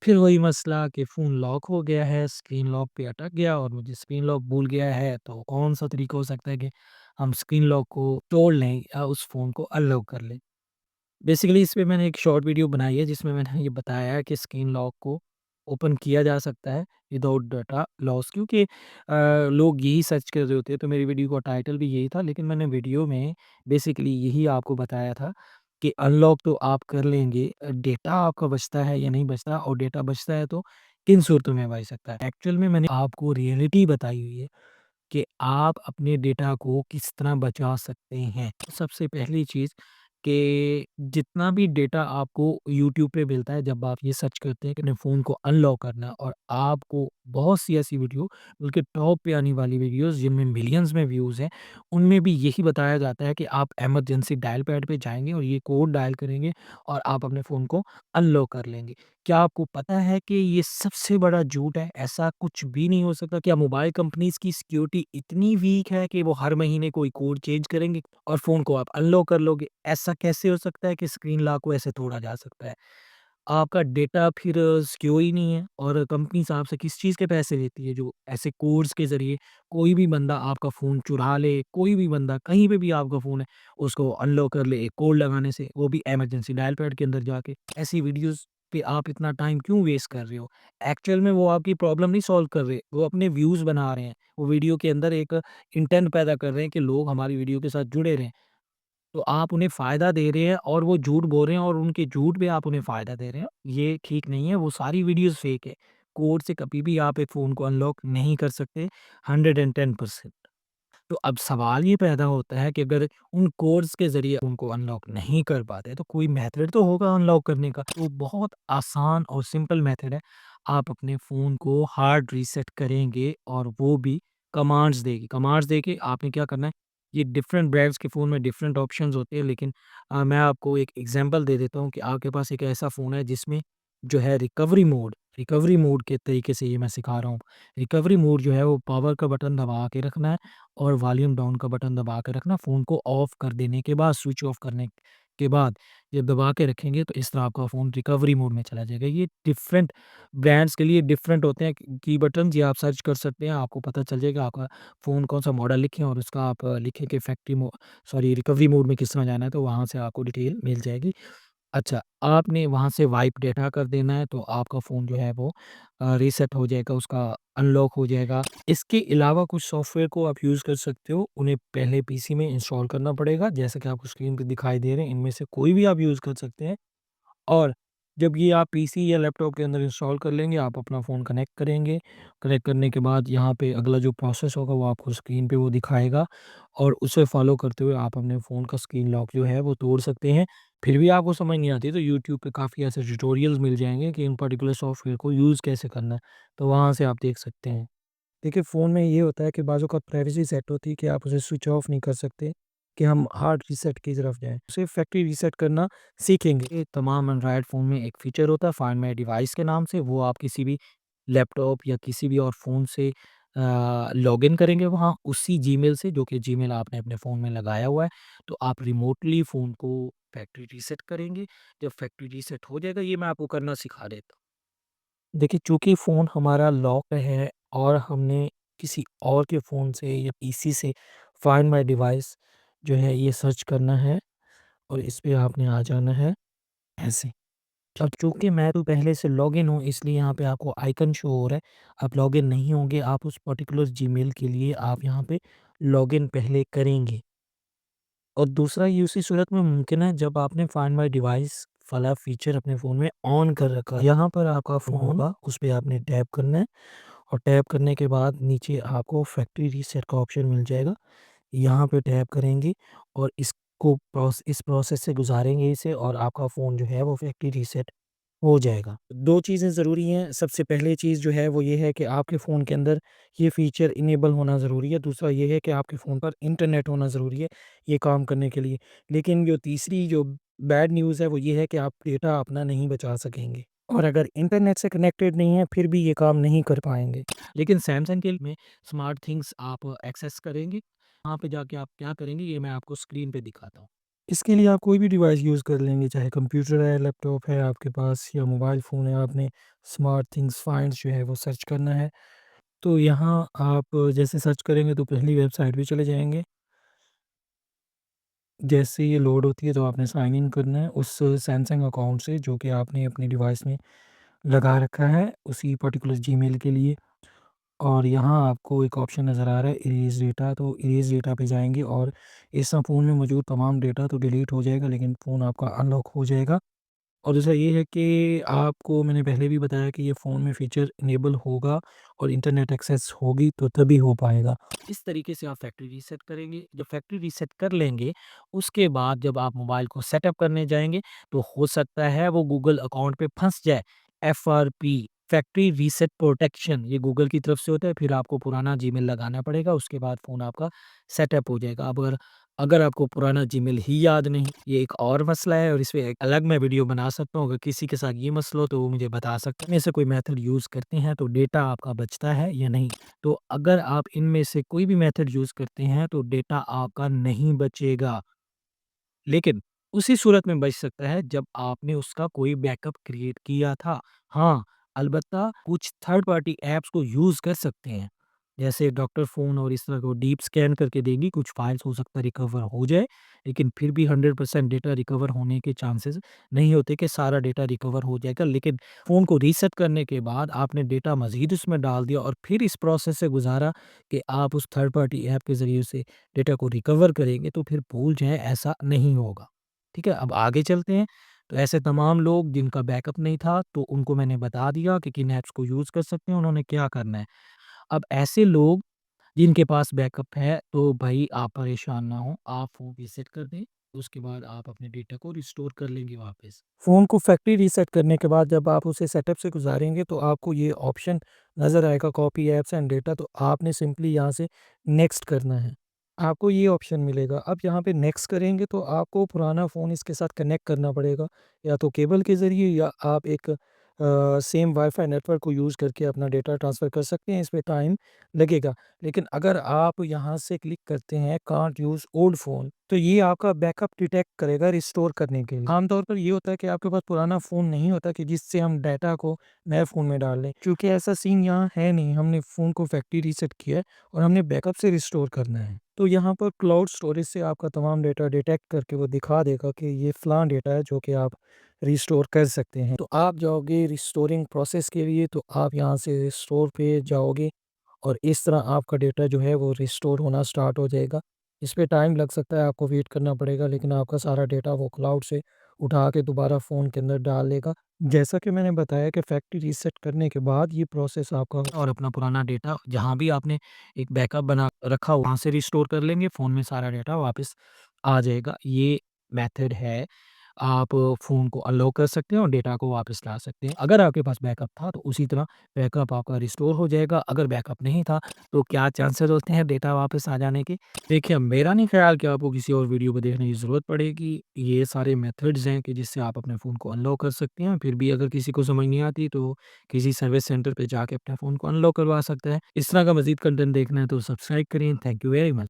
फिर वही मसला कि फ़ोन लॉक हो गया है, स्क्रीन लॉक पे अटक गया और मुझे स्क्रीन लॉक भूल गया है, तो कौन-सा तरीका हो सकता है कि हम स्क्रीन लॉक को तोड़ लें या उस फ़ोन को अनलॉक कर लें। बेसिकली इस पे मैंने एक शॉर्ट वीडियो बनाई है जिसमें मैंने ये बताया है कि स्क्रीन लॉक को ओपन किया जा सकता है विदाउट डाटा लॉस, क्योंकि लोग यही सर्च कर रहे होते हैं, तो मेरी वीडियो का टाइटल भी यही था, लेकिन मैंने वीडियो में बेसिकली यही आपको बताया था कि अनलॉक तो आप कर लेंगे, डेटा आपका बचता है या नहीं बचता, और डेटा बचता है तो किन सूरतों में बच सकता है। एक्चुअल में मैंने आपको रियलिटी बताई हुई है कि आप अपने डेटा को किस तरह बचा सकते हैं। सबसे पहली चीज़ कि जितना भी डेटा आपको यूट्यूब पे मिलता है, जब आप ये सर्च करते हैं कि अपने फ़ोन को अनलॉक करना है, और आपको बहुत सी ऐसी वीडियो बल्कि टॉप पे आने वाली वीडियोज़ जिनमें मिलियंस में व्यूज़ हैं, उनमें भी यही बताया जाता है कि आप इमरजेंसी डायल पैड पे जाएँगे और ये कोड डायल करेंगे और आप अपने फ़ोन को अनलॉक कर लेंगे। क्या आपको पता है कि ये सबसे बड़ा झूठ है? ऐसा कुछ भी नहीं हो सकता। क्या मोबाइल कंपनीज़ की सिक्योरिटी इतनी वीक है कि वो हर महीने कोई कोड चेंज करेंगे और फ़ोन को आप अनलॉक कर लोगे? ऐसा कैसे हो सकता है कि स्क्रीन लॉक को ऐसे तोड़ा जा सकता है? आपका डेटा फिर सिक्योर ही नहीं है, और कंपनीज़ आपसे किस चीज़ के पैसे लेती है, जो ऐसे कोड्स के ज़रिए कोई भी बंदा आपका फ़ोन चुरा ले, कोई भी बंदा कहीं पे भी आपका फ़ोन है, उसको अनलॉक कर ले एक कोड लगाने से, वो भी इमरजेंसी डायल पैड के अंदर जाके। ऐसी वीडियोज़ पे आप इतना टाइम क्यों वेस्ट कर रहे हो? एक्चुअल में वो आपकी प्रॉब्लम नहीं सॉल्व कर रहे, वो अपने व्यूज़ बना रहे हैं। वो वीडियो के अंदर एक इंटेंट पैदा कर रहे हैं कि लोग हमारी वीडियो के साथ जुड़े रहें। तो आप उन्हें फ़ायदा दे रहे हैं और वो झूठ बोल रहे हैं, और उनके झूठ पे आप उन्हें फ़ायदा दे रहे हैं। ये ठीक नहीं है, वो सारी वीडियोज़ फ़ेक है। कोड से कभी भी आप एक फ़ोन को अनलॉक नहीं कर सकते 110%। तो अब सवाल ये पैदा होता है कि अगर उन कोड्स के ज़रिए उनको अनलॉक नहीं कर पाते, तो कोई मेथड तो होगा अनलॉक करने का। तो बहुत आसान और सिंपल मेथड है। आप अपने फ़ोन को हार्ड रीसेट करेंगे, और वो भी कमांड्स देके आपने क्या करना है, ये डिफरेंट ब्रांड्स के फ़ोन में डिफरेंट ऑप्शंस होते हैं, लेकिन मैं आपको एक एग्ज़ाम्पल दे देता हूँ कि आपके पास एक ऐसा फ़ोन है जिसमें जो है रिकवरी मोड के तरीके से ये मैं सिखा रहा हूँ। रिकवरी मोड जो है वो पावर का बटन दबा के रखना है और वॉल्यूम डाउन का बटन दबा के रखना, फ़ोन को ऑफ कर देने के बाद, स्विच ऑफ करने के बाद जब दबा के रखेंगे तो इस तरह आपका फ़ोन रिकवरी मोड में चला जाएगा। ये डिफरेंट ब्रांड्स के लिए डिफरेंट होते हैं की बटन्स, ये आप सर्च कर सकते हैं, आपको पता चल जाएगा आपका फ़ोन कौन-सा मॉडल लिखें और उसका आप लिखें कि रिकवरी मोड में किस तरह जाना है, तो वहाँ से आपको डिटेल मिल जाएगी। अच्छा, आपने वहाँ से वाइप डेटा कर देना है, तो आपका फ़ोन जो है वो रीसेट हो जाएगा, उसका अनलॉक हो जाएगा। इसके अलावा कुछ सॉफ्टवेयर को आप यूज़ कर सकते हो, उन्हें पहले पीसी में इंस्टॉल करना पड़ेगा, जैसा कि आपको स्क्रीन पे दिखाई दे रहे हैं, इनमें से कोई भी आप यूज़ कर सकते हैं। और जब ये आप पीसी या लैपटॉप के अंदर इंस्टॉल कर लेंगे, आप अपना फ़ोन कनेक्ट करेंगे। कनेक्ट करने के बाद यहाँ पे अगला जो प्रोसेस होगा वो आपको स्क्रीन पे वो दिखाएगा, और उसे फ़ॉलो करते हुए आप अपने फ़ोन का स्क्रीन लॉक जो है वो तोड़ सकते हैं। फिर भी आपको समझ नहीं आती तो यूट्यूब पे काफ़ी ऐसे ट्यूटोरियल्स मिल जाएँगे कि इन पर्टिकुलर सॉफ्टवेयर को यूज़ कैसे करना है, तो वहाँ से आप देख सकते हैं। देखिए, फ़ोन में ये होता है कि बाज़ औक़ात प्राइवेसी सेट होती है कि आप उसे स्विच ऑफ नहीं कर सकते, कि हम हार्ड रीसेट की तरफ जाएँ। उसे फैक्ट्री रीसेट करना सीखेंगे। ये तमाम एंड्रॉयड फ़ोन में एक फ़ीचर होता है फाइंड माय डिवाइस के नाम से, वो आप किसी भी लैपटॉप या किसी भी और फ़ोन से लॉगिन करेंगे वहाँ उसी जीमेल से, जो कि जीमेल आपने अपने फ़ोन में लगाया हुआ है, तो आप रिमोटली फ़ोन को फैक्ट्री रीसेट करेंगे। जब फैक्ट्री रीसेट हो जाएगा, ये मैं आपको करना सिखा देता हूँ। देखिए, चूँकि फ़ोन हमारा लॉक है और हमने किसी और के फ़ोन से या पीसी से फाइंड माय डिवाइस जो है ये सर्च करना है, और इस पे आपने आ जाना है ऐसे। अब चूँकि मैं तो पहले से लॉगिन हूँ, इसलिए यहाँ पे आपको आइकन शो हो रहा है। आप लॉगिन नहीं होंगे, आप उस पर्टिकुलर जीमेल के लिए आप यहाँ पे लॉगिन पहले करेंगे। और दूसरा ये उसी सूरत में मुमकिन है जब आपने फाइंड माय डिवाइस वाला फ़ीचर अपने फ़ोन में ऑन कर रखा है। यहाँ पर आपका फ़ोन होगा, उस पे आपने टैप करना है, और टैप करने के बाद नीचे आपको फैक्ट्री रीसेट का ऑप्शन मिल जाएगा। यहाँ पे टैप करेंगे और इस प्रोसेस से गुज़ारेंगे इसे, और आपका फ़ोन जो है वो फैक्ट्री रीसेट हो जाएगा। 2 चीज़ें ज़रूरी हैं, सबसे पहली चीज़ जो है वो ये है कि आपके फ़ोन के अंदर ये फ़ीचर इनेबल होना ज़रूरी है, दूसरा ये है कि आपके फ़ोन पर इंटरनेट होना ज़रूरी है, ये काम करने के लिए। लेकिन जो तीसरी जो बैड न्यूज़ है वो ये है कि आप डेटा अपना नहीं बचा सकेंगे, और अगर इंटरनेट से कनेक्टेड नहीं है फिर भी ये काम नहीं कर पाएँगे। लेकिन सैमसंग के में स्मार्ट थिंग्स आप एक्सेस करेंगे, वहाँ पे जाके आप क्या करेंगे ये मैं आपको स्क्रीन पे दिखाता हूँ। इसके लिए आप कोई भी डिवाइस यूज़ कर लेंगे, चाहे कंप्यूटर है, लैपटॉप है आपके पास या मोबाइल फ़ोन है, आपने स्मार्ट थिंग्स फाइंड्स जो है वो सर्च करना है। तो यहाँ आप जैसे सर्च करेंगे तो पहली वेबसाइट पे चले जाएँगे। जैसे ये लोड होती है तो आपने साइन इन करना है उस सैमसंग अकाउंट से जो कि आपने अपने डिवाइस में लगा रखा है, उसी पर्टिकुलर जीमेल के लिए। और यहाँ आपको एक ऑप्शन नज़र आ रहा है इरेज़ डेटा, तो इरेज़ डेटा पे जाएँगे और इस फ़ोन में मौजूद तमाम डेटा तो डिलीट हो जाएगा, लेकिन फ़ोन आपका अनलॉक हो जाएगा। और दूसरा ये है कि आपको मैंने पहले भी बताया कि ये फ़ोन में फ़ीचर इनेबल होगा और इंटरनेट एक्सेस होगी तो तभी हो पाएगा। इस तरीके से आप फैक्ट्री रीसेट करेंगे। जब फैक्ट्री रीसेट कर लेंगे, उसके बाद जब आप मोबाइल को सेटअप करने जाएँगे, तो हो सकता है वो गूगल अकाउंट पे फँस जाए। एफआरपी फैक्ट्री रीसेट प्रोटेक्शन ये गूगल की तरफ से होता है, फिर आपको पुराना जीमेल लगाना पड़ेगा, उसके बाद फ़ोन आपका सेटअप हो जाएगा। अब अगर अगर आपको पुराना जीमेल ही याद नहीं, ये एक और मसला है और इस पे एक अलग मैं वीडियो बना सकता हूँ। अगर किसी के साथ ये मसला हो तो वो मुझे बता सकते हैं। इनमें से कोई मेथड यूज़ करते हैं तो डेटा आपका बचता है या नहीं? तो अगर आप इनमें से कोई भी मेथड यूज़ करते हैं तो डेटा आपका नहीं बचेगा। लेकिन उसी सूरत में बच सकता है जब आपने उसका कोई बैकअप क्रिएट किया था। हाँ, अलबत्ता कुछ थर्ड पार्टी ऐप्स को यूज़ कर सकते हैं। जैसे डॉक्टर फ़ोन और इस तरह को डीप स्कैन करके देगी, कुछ फाइल्स हो सकता है रिकवर हो जाए, लेकिन फिर भी 100% डेटा रिकवर होने के चांसेस नहीं होते कि सारा डेटा रिकवर हो जाएगा। लेकिन फ़ोन को रीसेट करने के बाद आपने डेटा मज़ीद उसमें डाल दिया और फिर इस प्रोसेस से गुज़ारा कि आप उस थर्ड पार्टी ऐप के ज़रिए से डेटा को रिकवर करेंगे तो फिर भूल जाएँ ऐसा नहीं होगा। ठीक है? अब आगे चलते हैं। तो ऐसे तमाम लोग जिनका बैकअप नहीं था तो उनको मैंने बता दिया कि किन ऐप्स को यूज़ कर सकते हैं, उन्होंने क्या करना है। अब ऐसे लोग जिनके पास बैकअप है तो भाई आप परेशान ना हों, आप फ़ोन रीसेट कर दें, उसके बाद आप अपने डेटा को रिस्टोर कर लेंगे वापस। फ़ोन को फैक्ट्री रीसेट करने के बाद जब आप उसे सेटअप से गुज़ारेंगे तो आपको ये ऑप्शन नज़र आएगा कॉपी ऐप्स एंड डेटा, तो आपने सिंपली यहाँ से नेक्स्ट करना है। आपको ये ऑप्शन मिलेगा। अब यहाँ पे नेक्स्ट करेंगे तो आपको पुराना फ़ोन इसके साथ कनेक्ट करना पड़ेगा, या तो केबल के ज़रिए या आप एक सेम वाईफ़ाई नेटवर्क को यूज़ करके अपना डेटा ट्रांसफ़र कर सकते हैं, इसमें टाइम लगेगा। लेकिन अगर आप यहाँ से क्लिक करते हैं कांट यूज़ ओल्ड फ़ोन, तो ये आपका बैकअप डिटेक्ट करेगा रिस्टोर करने के लिए। आमतौर पर ये होता है कि आपके पास पुराना फ़ोन नहीं होता कि जिससे हम डाटा को नए फ़ोन में डाल लें। चूँकि ऐसा सीन यहाँ है नहीं, हमने फ़ोन को फैक्ट्री रीसेट किया है और हमने बैकअप से रिस्टोर करना है। तो यहाँ पर क्लाउड स्टोरेज से आपका तमाम डेटा डिटेक्ट करके वो दिखा देगा कि ये फ़लाँ डेटा है जो कि आप रिस्टोर कर सकते हैं। तो आप जाओगे रिस्टोरिंग प्रोसेस के लिए, तो आप यहाँ से रिस्टोर पे जाओगे और इस तरह आपका डेटा जो है वो रिस्टोर होना स्टार्ट हो जाएगा। इस पे टाइम लग सकता है, आपको वेट करना पड़ेगा, लेकिन आपका सारा डेटा वो क्लाउड से उठा के दोबारा फ़ोन के अंदर डाल लेगा। जैसा कि मैंने बताया कि फैक्ट्री रीसेट करने के बाद ये प्रोसेस आपका और अपना पुराना डेटा जहाँ भी आपने एक बैकअप बना रखा हो वहाँ से रिस्टोर कर लेंगे, फ़ोन में सारा डेटा वापस आ जाएगा। ये मेथड है, आप फ़ोन को अनलॉक कर सकते हैं और डेटा को वापस ला सकते हैं। अगर आपके पास बैकअप था तो उसी तरह बैकअप आपका रिस्टोर हो जाएगा, अगर बैकअप नहीं था तो क्या चांसेस होते हैं डेटा वापस आ जाने के? देखिए, मेरा नहीं ख़्याल कि आपको किसी और वीडियो को देखने की ज़रूरत पड़ेगी। ये सारे मेथड्स हैं कि जिससे आप अपने फ़ोन को अनलॉक कर सकते हैं। फिर भी अगर किसी को समझ नहीं आती तो किसी सर्विस सेंटर पे जाके अपने फ़ोन को अनलॉक करवा सकता है। इस तरह का मज़ीद कंटेंट देखना है तो सब्सक्राइब करें। Thank you very much.